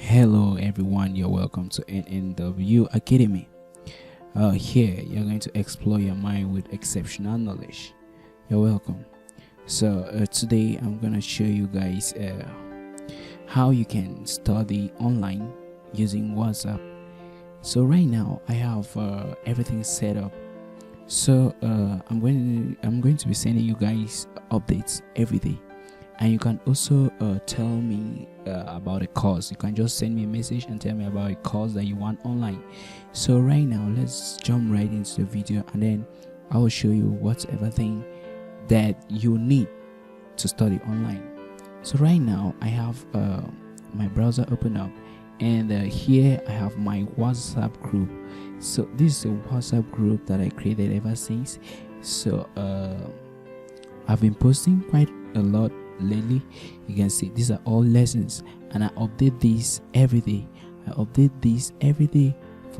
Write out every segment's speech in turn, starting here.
Hello everyone, you're welcome to NNW Academy. Here you're going to explore your mind with exceptional knowledge. You're welcome. So today I'm going to show you guys how you can study online using WhatsApp. So right now I have everything set up. So I'm going to be sending you guys updates every day. And you can also tell me about a course. You can just send me a message and tell me about a course that you want online. So right now let's jump right into the video, and then I will show you whatever thing that you need to study online. So right now I have my browser open up, and here I have my WhatsApp group. So this is a WhatsApp group that I created ever since. So I've been posting quite a lot lately. You can see these are all lessons, and I update these every day. For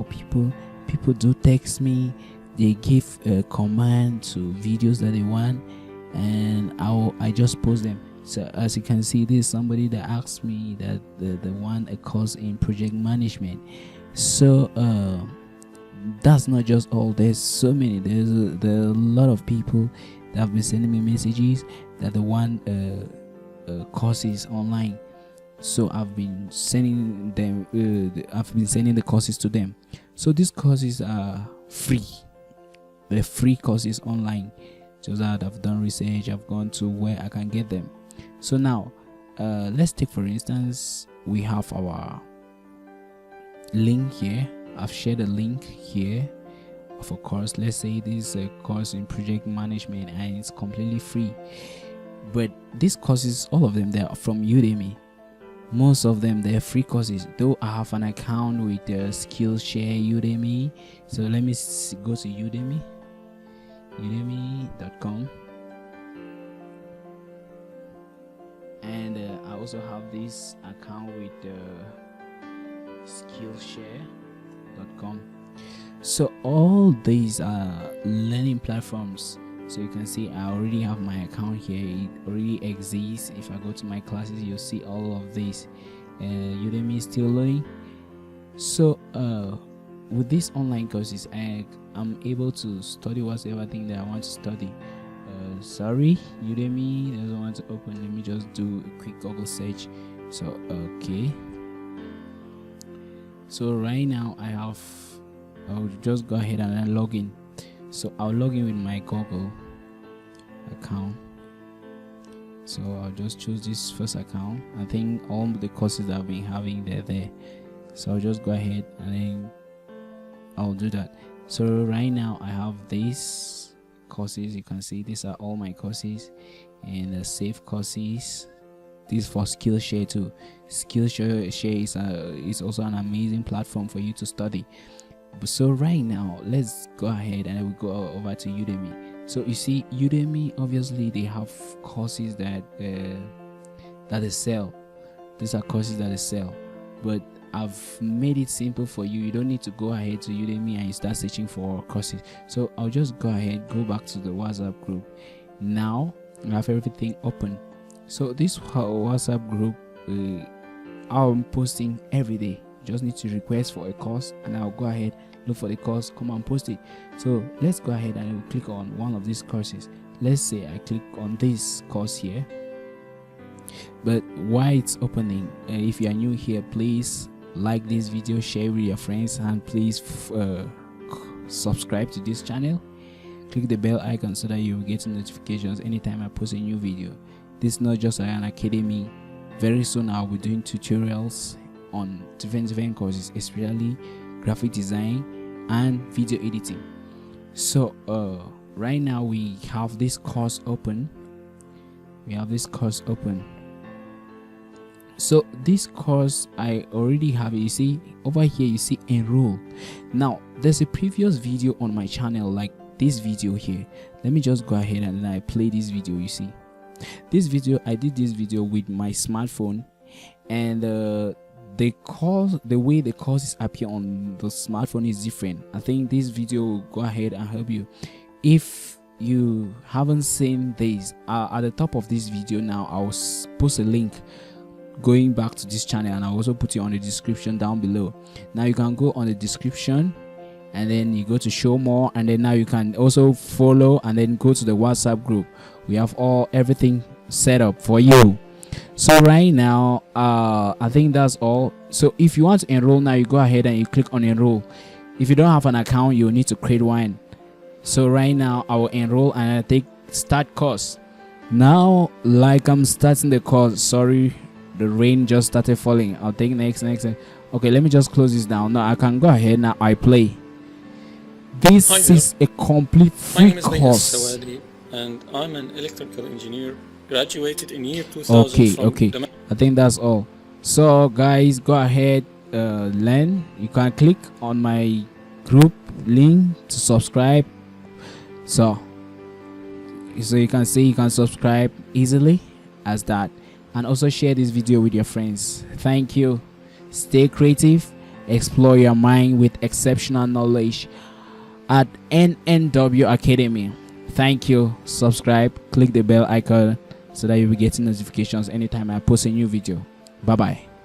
people do text me, they give a command to videos that they want, and I just post them. So as you can see, there's somebody that asked me that they want a course in project management. So that's not just all, there's so many. There's a lot of people that have been sending me messages that they want courses online. So I've been sending them the courses to them. So these courses are free. They're free courses online. So that I've done research, I've gone to where I can get them. So now let's take, for instance, we have our link here. I've shared a link here of a course. Let's say this is a course in project management and it's completely free. But these courses, all of them, they are from Udemy. Most of them, they're free courses, though I have an account with Skillshare Udemy. So let me go to udemy.com, and I also have this account with Skillshare.com. So all these are learning platforms. So you can see I already have my account here. It already exists. If I go to my classes, you'll see all of this. Udemy is still learning. So with these online courses, I'm able to study whatever thing that I want to study. Sorry, Udemy doesn't want to open. Let me just do a quick Google search. So okay. So right now I'll just go ahead and then log in. So I'll log in with my Google account. So I'll just choose this first account. I think all the courses that I've been having, they're there. So I'll just go ahead and then I'll do that. So right now I have these courses. You can see these are all my courses, and the save courses. This is for Skillshare too. Skillshare is also an amazing platform for you to study. So right now let's go ahead and we'll go over to Udemy. So you see, Udemy, obviously they have courses that they sell. These are courses that they sell, but I've made it simple for you. You don't need to go ahead to Udemy and you start searching for courses. So I'll just go back to the WhatsApp group. Now I have everything open. So this WhatsApp group, I'm posting every day. Just need to request for a course, and I'll go ahead, look for the course, come and post it. So let's go ahead and we'll click on one of these courses. Let's say I click on this course here. But while it's opening, if you are new here, please like this video, share with your friends, and please subscribe to this channel. Click the bell icon so that you will get notifications anytime I post a new video. This is not just an academy. Very soon I'll be doing tutorials on different courses, especially graphic design and video editing. So right now we have this course open. So this course I already have it. You see over here, you see enroll. Now there's a previous video on my channel like this video here. Let me just go ahead and then I play this video. You see this video, I did this video with my smartphone, and the way the courses appear on the smartphone is different. I think this video will go ahead and help you. If you haven't seen this, at the top of this video now I'll post a link. going back to this channel, and I'll also put it on the description down below. Now you can go on the description and then you go to show more, and then now you can also follow and then go to the WhatsApp group. We have everything set up for you. So right now I think that's all. So if you want to enroll now, you go ahead and you click on enroll. If you don't have an account, you need to create one. So right now I will enroll and I take start course. Now like I'm starting the course, sorry, the rain just started falling. I'll take next. Okay, let me just close this down. Now I can go ahead. Now I play. This is a complete free course. Sawadri, and I'm an electrical engineer, graduated in year 2000. Okay, I think that's all. So guys, go ahead, learn. You can click on my group link to subscribe. So you can see you can subscribe easily as that, and also share this video with your friends. Thank you. Stay creative, explore your mind with exceptional knowledge at NNW Academy. Thank you. Subscribe, click the bell icon so that you'll be getting notifications anytime I post a new video. Bye bye.